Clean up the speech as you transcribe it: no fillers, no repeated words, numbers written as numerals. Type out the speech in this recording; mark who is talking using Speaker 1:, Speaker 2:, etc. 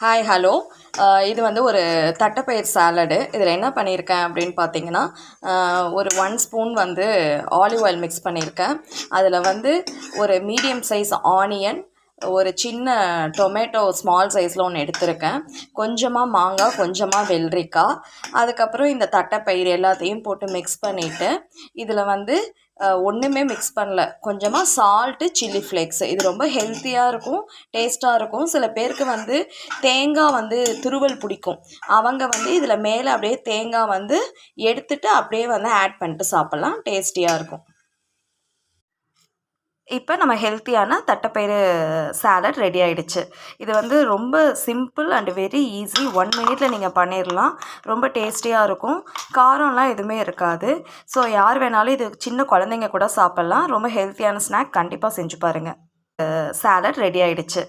Speaker 1: Hi hello இது வந்து ஒரு தட்டைப்பயிர் சாலடு. இதில் என்ன பண்ணியிருக்கேன் அப்படின்னு பார்த்தீங்கன்னா, ஒரு 1 ஸ்பூன் வந்து ஆலிவ் ஆயில் மிக்ஸ் பண்ணியிருக்கேன். அதில் வந்து ஒரு மீடியம் சைஸ் ஆனியன், ஒரு சின்ன டொமேட்டோ ஸ்மால் சைஸில் ஒன்று எடுத்திருக்கேன், கொஞ்சமாக மாங்காய், கொஞ்சமாக வெள்ளரிக்காய், அதுக்கப்புறம் இந்த தட்டைப்பயிறு எல்லாத்தையும் போட்டு மிக்ஸ் பண்ணிவிட்டு, இதில் வந்து ஒன்றுமே மிக்ஸ் பண்ணல, கொஞ்சமாக சால்ட்டு, சில்லி ஃப்ளேக்ஸு. இது ரொம்ப ஹெல்த்தியாக இருக்கும், டேஸ்ட்டாக இருக்கும். சில பேருக்கு வந்து தேங்காய் வந்து துருவல் பிடிக்கும். அவங்க வந்து இதில் மேலே அப்படியே தேங்காய் வந்து எடுத்துட்டு அப்படியே வந்து ஆட் பண்ணிட்டு சாப்பிட்லாம், டேஸ்டியாக இருக்கும். இப்போ நம்ம ஹெல்த்தியான தட்டைப்பயிறு சாலட் ரெடி ஆகிடுச்சு. இது வந்து ரொம்ப சிம்பிள் அண்ட் வெரி ஈஸி. 1 மினிட்ல நீங்கள் பண்ணிடலாம். ரொம்ப டேஸ்டியாக இருக்கும். காரம்லாம் எதுவுமே இருக்காது. ஸோ யார் வேணாலும் இது சின்ன குழந்தைங்க கூட சாப்பிட்லாம். ரொம்ப ஹெல்த்தியான ஸ்நாக். கண்டிப்பாக செஞ்சு பாருங்கள். சாலட் ரெடி ஆகிடுச்சு.